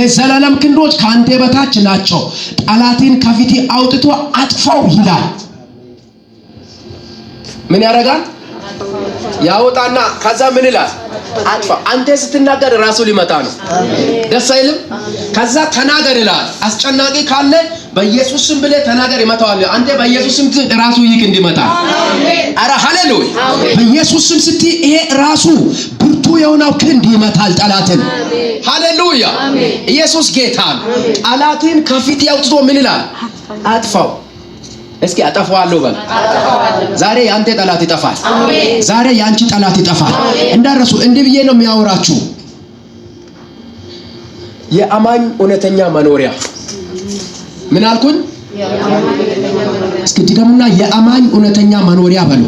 የዘላለም ክንዶች ካንተ በታች ናቸው። ጠላትን ከፊት አውጥቶ አጥፋው ይላል። ምን ያደርጋል? ያወጣና ከዛ ምን ይላል? አጥፋ። አንተ ስትናገር ራሱ ሊመጣ ነው። ደስ አይልም? ከዛ ተናገር ይላል። አስጨናቂ ካለ በኢየሱስ ስም ብለህ ተናገር ይመጣዋል። አንተ በኢየሱስ ስም ራሱ ይክ እንዲመጣ አሜን። አረ ሃሌሉያ! በኢየሱስ ስም ስትይ ይሄ ራሱ ብርቱ የሆነው ክንድ ይመታል ጠላትን። ሃሌሉያ! ኢየሱስ ጌታ ነው። ጠላትን ከፊት ያውጥቶ ምን ይላል? አጥፋው። እስኪ አጠፋዋለሁ በል። ዛሬ ያንተ ጠላት ይጠፋል። አሜን። ዛሬ ያንቺ ጠላት ይጠፋል። እንዳረሱ እንዲህ ብዬ ነው የሚያወራችሁ። የአማኝ እውነተኛ መኖሪያ ምን አልኩኝ? እስኪ ድገሙና የአማኝ እውነተኛ መኖሪያ በሉ።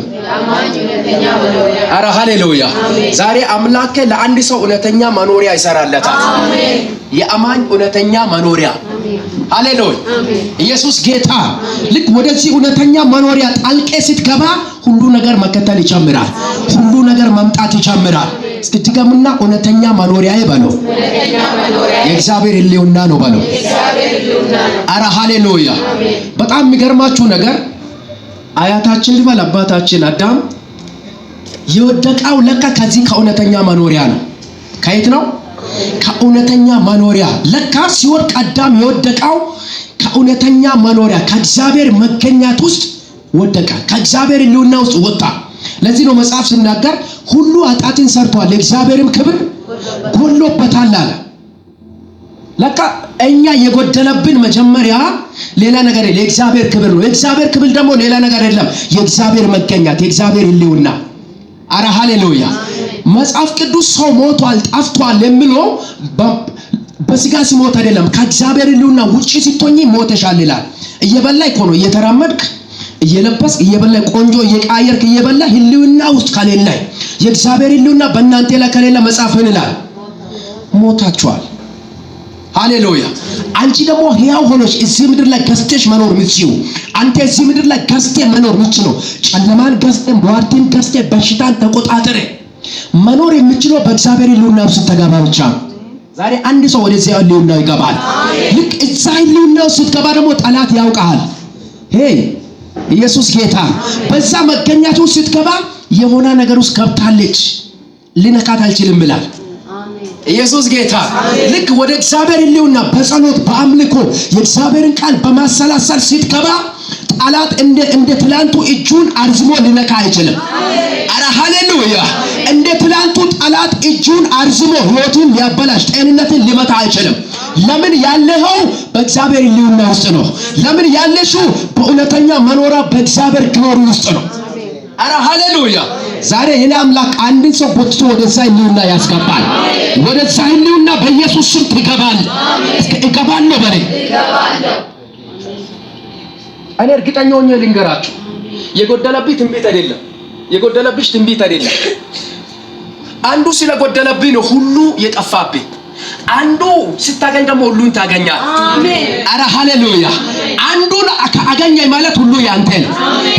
አረ ሃሌሉያ! ዛሬ አምላክ ለአንድ ሰው እውነተኛ መኖሪያ ይሰራለታል። አሜን። የአማኝ እውነተኛ መኖሪያ ሃሌሉያ! ኢየሱስ ጌታ። ልክ ወደዚህ እውነተኛ መኖሪያ ጣልቄ ስትገባ ሁሉ ነገር መከተል ይጀምራል። ሁሉ ነገር መምጣት ይጀምራል። እስኪ ድገሙና እውነተኛ መኖሪያ በሉ። የእግዚአብሔር ሕልውና ነው በሉ። አረ ሃሌሉያ! በጣም የሚገርማችሁ ነገር አያታችን ሊበል አባታችን አዳም የወደቀው ለካ ከዚህ ከእውነተኛ መኖሪያ ነው። ከየት ነው? ከእውነተኛ መኖሪያ። ለካ ሲወድቅ አዳም የወደቀው ከእውነተኛ መኖሪያ ከእግዚአብሔር መገኛት ውስጥ ወደቀ። ከእግዚአብሔር ሕልውና ውስጥ ወጣ። ለዚህ ነው መጽሐፍ ሲናገር ሁሉ ኃጢአትን ሰርቷል የእግዚአብሔርም ክብር ጎሎበታል አለ። ለካ እኛ የጎደለብን መጀመሪያ ሌላ ነገር የለም፣ የእግዚአብሔር ክብር ነው። የእግዚአብሔር ክብር ደግሞ ሌላ ነገር የለም፣ የእግዚአብሔር መገኛት፣ የእግዚአብሔር ሕልውና። አረ ሃሌሉያ! መጽሐፍ ቅዱስ ሰው ሞቷል ጠፍቷል የሚለው በስጋ ሲሞት አይደለም፣ ከእግዚአብሔር ሕልውና ውጪ ስትሆኚ ሞተሻል ይላል። እየበላይ እኮ ነው እየተራመድክ እየለበስክ እየበላይ ቆንጆ እየቃየርክ እየበላ ሕልውና ውስጥ ከሌለ የእግዚአብሔር ሕልውና በእናንተ ላይ ከሌለ መጽሐፍ ይላል ሞታችኋል። ሃሌሉያ! አንቺ ደግሞ ሕያው ሆነሽ እዚህ ምድር ላይ ገዝተሽ መኖር የምትችይው አንተ እዚህ ምድር ላይ ገዝተሽ መኖር የምትችለው ጨለማን ገዝተሽ ሟርትን ገዝተሽ በሽታን ተቆጣጠረ መኖር የምትችለው በእግዚአብሔር ሕልውና ውስጥ ስትገባ ብቻ ነው። ዛሬ አንድ ሰው ወደዚያ ሕልውና ይገባል። ልክ እዛ ሕልውና ውስጥ ስትገባ ደግሞ ጠላት ያውቃል። ሄይ ኢየሱስ ጌታ። በዛ መገኛት ውስጥ ስትገባ የሆነ ነገር ውስጥ ገብታለች ልነካት አልችልም ብላል። ኢየሱስ ጌታ። ልክ ወደ እግዚአብሔር ሕልውና በጸሎት በአምልኮ የእግዚአብሔርን ቃል በማሰላሰል ስትገባ ጠላት እንደ ትላንቱ እጁን አርዝሞ ሊነካ አይችልም። አረ ሃሌሉያ! እንደ ትላንቱ ጠላት እጁን አርዝሞ ሕይወትን ሊያበላሽ ጤንነትን ሊመታ አይችልም። ለምን? ያለኸው በእግዚአብሔር ሕልውና ውስጥ ነው። ለምን? ያለሽው በእውነተኛ መኖሪያ በእግዚአብሔር ግሎሪ ውስጥ ነው። አረ ሃሌሉያ! ዛሬ የኔ አምላክ አንድን ሰው ቦትቶ ወደዛ ሕልውና ያስገባል። ወደዛ ሕልውና በኢየሱስ ስም ትገባል። እገባለሁ በኔ እኔ እርግጠኛ ሆኜ ልንገራችሁ፣ የጎደለብኝ ትንቢት አይደለም፣ የጎደለብሽ ትንቢት አይደለም። አንዱ ስለጎደለብኝ ነው ሁሉ የጠፋብኝ። አንዱ ስታገኝ ደግሞ ሁሉን ታገኛል። አሜን። አረ ሃሌሉያ! አንዱን አገኘኝ ማለት ሁሉ ያንተ ነው።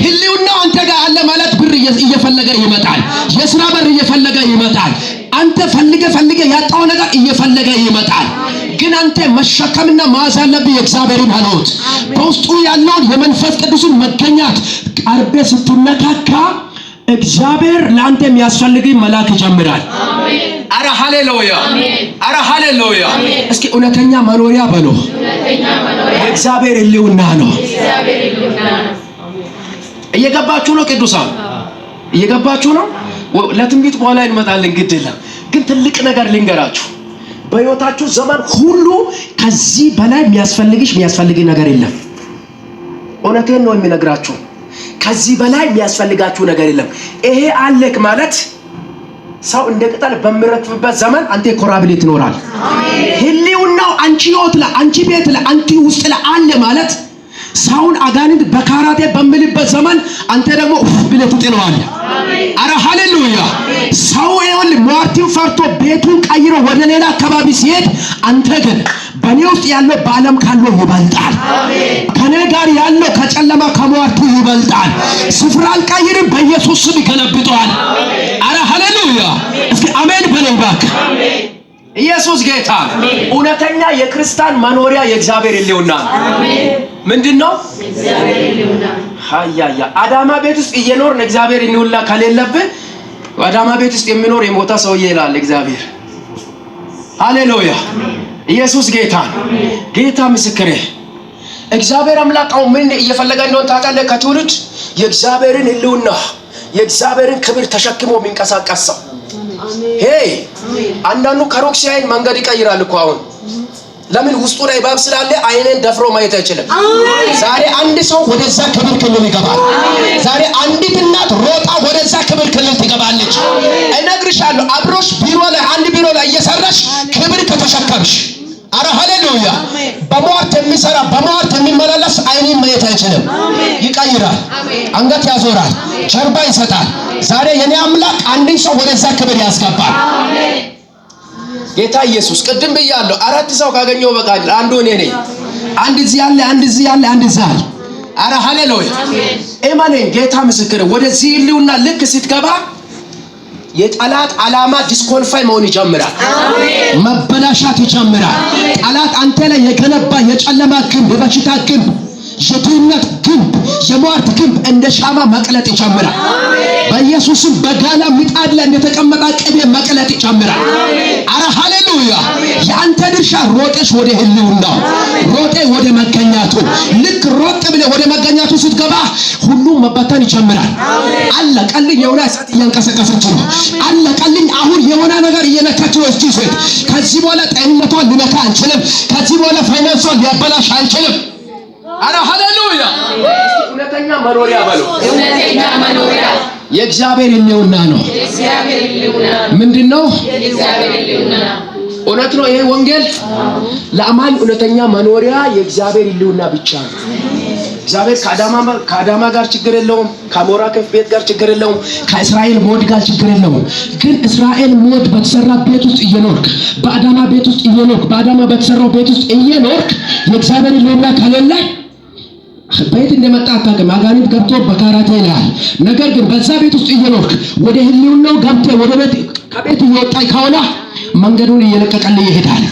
ሕልውናው አንተ ጋር አለ ማለት ብር እየፈለገ ይመጣል። የሥራ በር እየፈለገ ይመጣል። አንተ ፈልገ ያጣው ነገር እየፈለገ ይመጣል። ግን አንተ መሸከምና መያዝ ያለብህ የእግዚአብሔርን ኃይሎት በውስጡ ያለውን የመንፈስ ቅዱስን መገኛት ቀርቤ ስትነካካ እግዚአብሔር ለአንተ የሚያስፈልግ መልአክ ይጀምራል። አሜን። አረ ሃሌሉያ! አረ ሃሌሉያ! እስኪ እውነተኛ መኖሪያ በሉ። የእግዚአብሔር ሕልውና ነው። እየገባችሁ ነው ቅዱሳን? እየገባችሁ ነው? ለትንቢት በኋላ እንመጣለን ግድ የለም። ግን ትልቅ ነገር ልንገራችሁ፣ በሕይወታችሁ ዘመን ሁሉ ከዚህ በላይ የሚያስፈልግ ነገር የለም። እውነቴን ነው የሚነግራችሁ። ከዚህ በላይ የሚያስፈልጋችሁ ነገር የለም። ይሄ አለክ ማለት ሰው እንደ ቅጠል በሚረግፍበት ዘመን አንተ ኮራብሌ ትኖራል። ሕልውናው አንቺ ሕይወት ላይ አንቺ ቤት ላይ አንቺ ውስጥ ላይ አለ ማለት ሰውን አጋንንት በካራቴ በሚልበት ዘመን አንተ ደግሞ ብለህ ትጥለዋለህ። አረ ሃሌሉያ! ሰው ይሁን ሟርትን ፈርቶ ቤቱን ቀይሮ ወደ ሌላ አካባቢ ሲሄድ አንተ ግን በእኔ ውስጥ ያለው በዓለም ካለው ይበልጣል። ከኔ ጋር ያለው ከጨለማ ከሟርቱ ይበልጣል። ስፍራ አልቀይርም፣ በኢየሱስ ስም ይገለብጠዋል። አረ ሃሌሉያ! እስኪ አሜን በለኝ እባክህ። ኢየሱስ ጌታ። እውነተኛ የክርስቲያን መኖሪያ የእግዚአብሔር ሕልውና አሜን። ምንድነው? እግዚአብሔር ሕልውና። ሃያያ አዳማ ቤት ውስጥ እየኖርን እግዚአብሔር ሕልውና ከሌለብን አዳማ ቤት ውስጥ የሚኖር የሞታ ሰውዬ ይላል እግዚአብሔር። ሃሌሉያ ኢየሱስ ጌታ። ጌታ ምስክሬ እግዚአብሔር አምላካው ምን እየፈለገ እንደሆነ ታውቃለህ? ከትውልድ የእግዚአብሔርን ሕልውና የእግዚአብሔርን ክብር ተሸክሞ የሚንቀሳቀስ ሰው። ሄይ አንዳንዱ ከሩቅ ሲያይ መንገድ ይቀይራል እኮ አሁን። ለምን? ውስጡ ላይ እባብ ስላለ አይንን ደፍሮ ማየት አይችልም። ዛሬ አንድ ሰው ወደዛ ክብር ክልል ይገባል። ዛሬ አንዲት እናት ሮጣ ወደዛ ክብር ክልል ትገባለች። እነግርሻለሁ አብሮሽ ቢሮ ላይ አንድ ቢሮ ላይ እየሰራሽ ክብር ከተሸከምሽ አረ ሃሌሉያ በሟርት የሚሰራ በሟርት የሚመላለስ አይንን ማየት አይችልም። ይቀይራል፣ አንገት ያዞራል፣ ጀርባ ይሰጣል። ዛሬ የኔ አምላክ አንድን ሰው ወደዛ ክብር ያስገባል። ጌታ ኢየሱስ ቅድም ብያለሁ፣ 4 ሰው ካገኘው በቃ አንዱ እኔ ነኝ። አንድ እዚህ ያለ፣ አንድ እዚህ ያለ፣ አንድ እዛ ያለ። አረ ሃሌሉያ ኤማኔ ጌታ ምስክር። ወደዚህ ሕልውና ልክ ስትገባ የጠላት ዓላማ ዲስኮንፋይ መሆን ይጀምራል። መበላሻት ይጀምራል። ጠላት አንተ ላይ የገነባ የጨለማ ግንብ፣ የበሽታ ግንብ፣ የድህነት ግንብ፣ የሟርት ግንብ እንደ ሻማ መቅለጥ ይጀምራል። በኢየሱስም በጋላ ምጣድ ላይ እንደተቀመጠ ቅቤ መቅለጥ ይጀምራል። አረ ሃሌሉያ የአንተ ድርሻ ሮጠሽ ወደ ሕልውናው፣ ሮጤ ወደ መገኛቱ። ልክ ሮጥ ብለህ ወደ መገኛቱ ስትገባ ሁሉም መበተን ይጀምራል። አለቀልኝ የሆነ እሳት እያንቀሰቀሰች ነው። አለቀልኝ አሁን የሆነ ነገር እየነካች ነው። እስቲ ሴት ከዚህ በኋላ ጤንነቷን ሊነካ አንችልም። ከዚህ በኋላ ፋይናንሷን ሊያበላሽ አንችልም። አረ ሃሌሉያ እውነተኛ መኖሪያ በሉ። እውነተኛ መኖሪያ የእግዚአብሔር ሕልውና ነው። የእግዚአብሔር ሕልውና ምንድነው? የእግዚአብሔር ሕልውና እውነት ነው። ይሄ ወንጌል ለአማኝ እውነተኛ መኖሪያ የእግዚአብሔር ሕልውና ብቻ ነው። እግዚአብሔር ከአዳማ ጋር ችግር የለውም። ከአሞራ ከፍ ቤት ጋር ችግር የለውም። ከእስራኤል ሞድ ጋር ችግር የለውም። ግን እስራኤል ሞድ በተሰራ ቤት ውስጥ እየኖርክ፣ በአዳማ ቤት ውስጥ እየኖርክ፣ በአዳማ በተሰራው ቤት ውስጥ እየኖርክ የእግዚአብሔር ሕልውና ከሌለ ቤት እንደመጣ አታውቅም። አጋንንት ገብቶ በካራቴ ይላል። ነገር ግን በዛ ቤት ውስጥ እየኖርክ ወደ ሕልውናው ገብተህ ወደ ቤት ከቤት እየወጣይ ከሆነ መንገዱን እየለቀቀልህ ይሄዳል።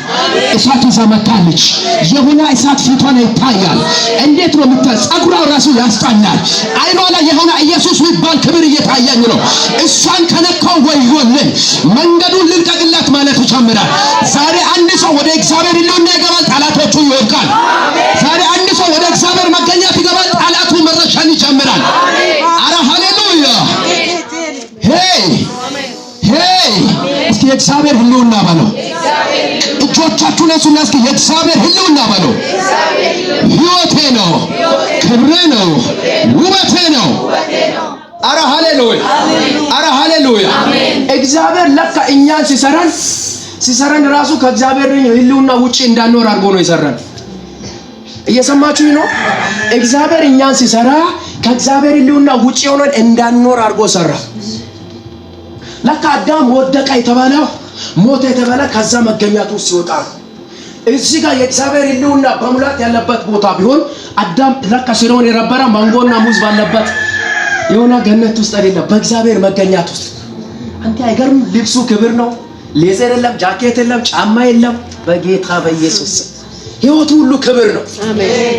እሳት ይዛ መታለች። የሆነ እሳት ፊቷ ላይ ይታያል። እንዴት ነው የምታ ጸጉሯ ራሱ ያስጣላል። አይኗ ላይ የሆነ ኢየሱስ የሚባል ክብር እየታየኝ ነው። እሷን ከነካው ወዮልን፣ መንገዱን ልልቀቅላት ማለት ይጀምራል። ዛሬ አንድ ሰው ወደ እግዚአብሔር ሕልውና ይገባል፣ ጠላቶቹ ይወድቃል። ዛሬ አንድ ሰው ወደ እግዚአብሔር መገኘት ይገባል፣ ጠላቱ መረሻን ይጀምራል። አረ ሃሌሉያ ሄይ ሄይ እስኪ የእግዚአብሔር ሕልውና በለው። እጆቻችሁን ነሱና እስኪ የእግዚአብሔር ሕልውና በለው። ሕይወቴ ነው፣ ክብሬ ነው፣ ውበቴ ነው። አረ ሃሌሉያ አረ ሃሌሉያ እግዚአብሔር ለካ እኛን ሲሰራን ራሱ ከእግዚአብሔር ሕልውና ውጪ እንዳንኖር አድርጎ ነው የሰራን። እየሰማችሁ ነው? እግዚአብሔር እኛን ሲሰራ ከእግዚአብሔር ሕልውና ውጪ ሆነን እንዳንኖር አድርጎ ሰራ። ለካ አዳም ወደቀ የተባለው ሞተ የተባለ ከዛ መገኛቱ ሲወጣ እዚህ ጋር የእግዚአብሔር ሕልውና በሙላት ያለበት ቦታ ቢሆን አዳም ለካ ሲሮን የረበረ ማንጎና ሙዝ ባለበት የሆነ ገነት ውስጥ አይደለም፣ በእግዚአብሔር መገኛት ውስጥ። አንተ አይገርም? ልብሱ ክብር ነው። ሌዘር የለም፣ ጃኬት የለም፣ ጫማ የለም። በጌታ በኢየሱስ ሕይወቱ ሁሉ ክብር ነው።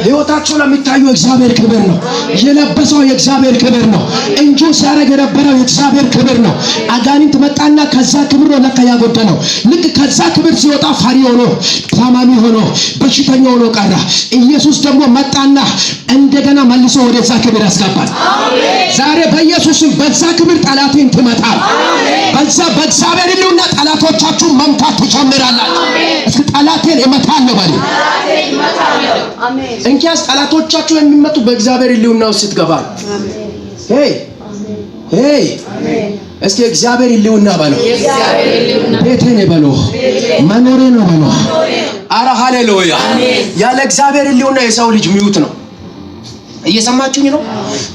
ሕይወታቸው ለሚታየው እግዚአብሔር ክብር ነው። የለበሰው የእግዚአብሔር ክብር ነው። እንጆ ሲያደርግ የነበረው የእግዚአብሔር ክብር ነው። አጋንንት መጣና ከዛ ክብር ነው ለካ ያጎደለው። ልክ ከዛ ክብር ሲወጣ ፈሪ ሆኖ፣ ታማሚ ሆኖ፣ በሽተኛ ሆኖ ቀረ። ኢየሱስ ደግሞ መጣና እንደገና መልሶ ወደዛ ክብር ያስገባል። ዛሬ በኢየሱስም በዛ ክብር ጠላትን ትመታል። በዛ በእግዚአብሔር ሕልውና ጠላቶቻችሁን መምታት ትጀምራላችሁ። እስኪ ጠላቴን እመታለሁ በሉ። እንኪያስ ጠላቶቻችሁ የሚመጡ በእግዚአብሔር ሕልውና ውስጥ ስትገባ። ሄይ ሄይ እስኪ እግዚአብሔር ሕልውና በለው። ቤቴ ነው በለው፣ መኖሬ ነው በለው። አረ ሃሌሉያ ያለ እግዚአብሔር ሕልውና የሰው ልጅ ሚውት ነው። እየሰማችሁኝ ነው?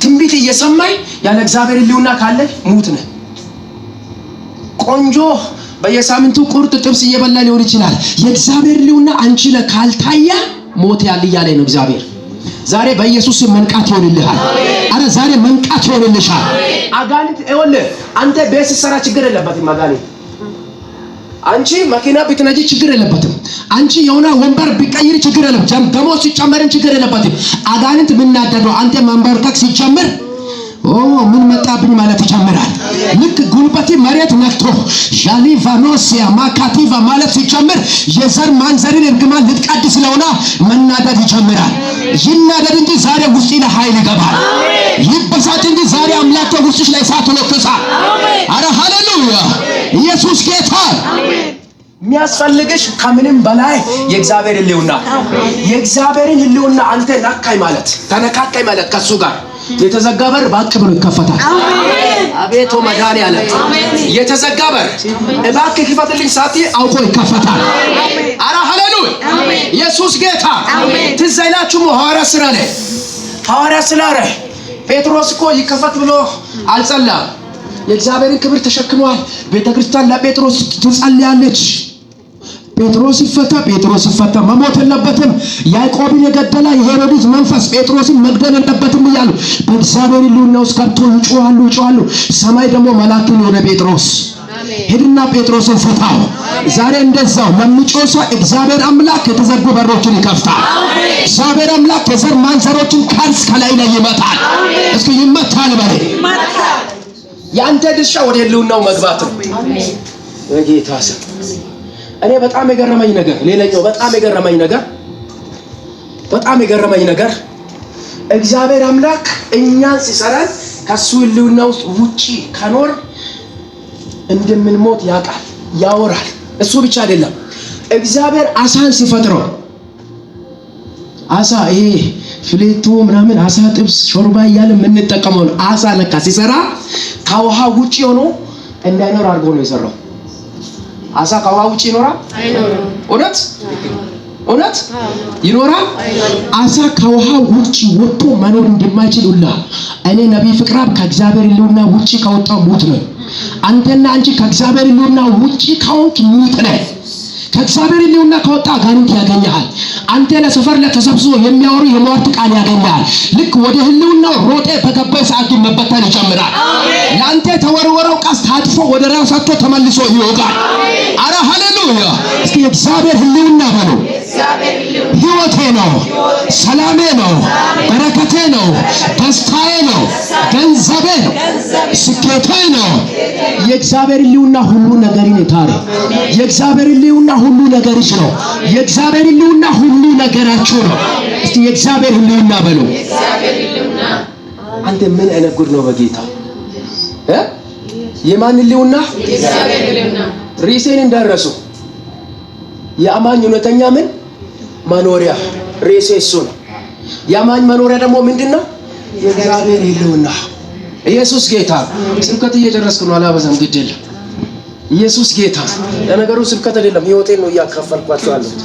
ትንቢት እየሰማይ ያለ እግዚአብሔር ሕልውና ካለ ሙት ነህ። ቆንጆ በየሳምንቱ ቁርጥ ጥብስ እየበላ ሊሆን ይችላል። የእግዚአብሔር ሕልውና አንቺ ላይ ካልታየ ሞት ያለ እያለ ነው እግዚአብሔር። ዛሬ በኢየሱስ መንቃት ይሆንልሃል። አረ ዛሬ መንቃት ይሆንልሻል። አጋንንት ይኸውልህ፣ አንተ ቤት ስትሰራ ችግር የለበትም። አንቺ መኪና ብትነጂ ችግር የለበትም። አንቺ የሆነ ወንበር ቢቀይር ችግር የለበትም። ደሞዝ ሲጨመርን ችግር የለበትም። አጋንንት ምናደደው አንተ መንበርከክ ሲጀምር ምን መጣብኝ ማለት ይጀምራል። ልክ ጉልበቴ መሬት ነክቶ ጃሊቫኖሲያ ማካቲቫ ማለት ሲጀምር የዘር ማንዘርን እርግማን ልትቀድስ ስለሆነ መናደድ ይጀምራል። ይናደድ እንጂ ዛሬ ውስጥ ላይ ኃይል ይገባል። ይበሳጭ እንጂ ዛሬ አምላክ ውስጥሽ ላይ እሳት ይለኩሳል። አረ ሃሌሉያ! ኢየሱስ ጌታ። የሚያስፈልግሽ ከምንም በላይ የእግዚአብሔር ሕልውና። የእግዚአብሔርን ሕልውና አንተ ነካይ ማለት ተነካካይ ማለት ከሱ ጋር የተዘጋ በር ባክ ብሎ ይከፈታል። አሜን። አቤቱ መድኃኒዓለም የተዘጋ በር እባክህ ክፈትልኝ ሳቲ አውቆ ይከፈታል። አረ ሃሌሉያ! ኢየሱስ ጌታ። ትዝ ይላችሁ ሐዋርያ ሥራ ላይ ጴጥሮስ እኮ ይከፈት ብሎ አልጸላም። የእግዚአብሔርን ክብር ተሸክሟል። ቤተክርስቲያን ለጴጥሮስ ትጸልያለች። ጴጥሮስ ይፈታ መሞት የለበትም። ያዕቆብን የገደለ የሄሮድስ መንፈስ ጴጥሮስን መግደል የለበትም እያሉ በእግዚአብሔር ሕልውና ውስጥ ገብቶ ይጮሃሉ። ሰማይ ደግሞ መላእክትን ወደ ጴጥሮስ ሄድና ጴጥሮስን ፍታው። ዛሬ እንደዛው ለምጮሳ እግዚአብሔር አምላክ የተዘጉ በሮችን ይከፍታል። እግዚአብሔር አምላክ የዘር ማንዘሮችን ካንስ ከላይ ላይ ይመታል። እስኪ ይመታል በለ። ያንተ ድርሻ ወደ ሕልውናው መግባት ነው። በጌታ ስም እኔ በጣም የገረመኝ ነገር ሌላኛው በጣም የገረመኝ ነገር እግዚአብሔር አምላክ እኛን ሲሰራን ከሱ ሕልውና ውስጥ ውጪ ከኖር እንደምንሞት ያውቃል፣ ያወራል። እሱ ብቻ አይደለም። እግዚአብሔር አሳን ሲፈጥረው አሳ ይሄ ፍሌቶ ምናምን አሳ ጥብስ ሾርባ እያለ የምንጠቀመው አሳ ለካ ሲሰራ ከውሃ ውጪ ሆኖ እንዳይኖር አድርጎ ነው የሰራው። አሳ ከውሃ ውጪ ይኖራል? አይኖርም። እውነት ይኖራል? አሳ ከውሃ ውጪ ወጥቶ መኖር እንደማይችል ሁላ እኔ ነብይ ፍቅራብ ከእግዚአብሔር ሕልውና ውጪ ከወጣው ሙት ነው። አንተና አንቺ ከእግዚአብሔር ሕልውና ውጪ ከሆንክ ሙት ነህ። ከእግዚአብሔር ሕልውና ከወጣ አጋንንት ያገኛል። አንተ ለሰፈር ለተሰብስቦ የሚያወሩ የሟርት ቃል ያገኛል። ልክ ወደ ሕልውናው ሮጤ በገባይ ሰዓት መበተን ይጀምራል። ላንተ ተወርወረው ቀስት ታጥፎ ወደ ራሳቸው ተመልሶ ይወጋል። አረ ሃሌሉያ! እስኪ የእግዚአብሔር ሕልውና በሉ። ሕይወቴ ነው፣ ሰላሜ ነው፣ በረከቴ ነው፣ ደስታዬ ነው፣ ገንዘቤ ነው፣ ስኬቴ ነው። የእግዚአብሔር ሕልውና ሁሉ ነገርን ይታረ። የእግዚአብሔር ሕልውና ሁሉ ነገርሽ ነው። የእግዚአብሔር ሕልውና ሁሉ ነገራችሁ ነው። እስቲ የእግዚአብሔር ሕልውና በሉ። አንተ ምን አይነት ጉድ ነው በጌታ የማን ሕልውና? የእግዚአብሔር ሕልውና። ሪሴን እንዳረሱ የአማኝ እውነተኛ ምን መኖሪያ ሬሴ እሱ ነው። የአማኝ መኖሪያ ደግሞ ምንድነው? የእግዚአብሔር ሕልውና። ኢየሱስ ጌታ። ስብከት እየጨረስኩ ነው፣ አላበዛም፣ ግድ የለም። ኢየሱስ ጌታ። ለነገሩ ስብከት አይደለም፣ ሕይወቴን ነው እያካፈልኳቸው ያለሁት።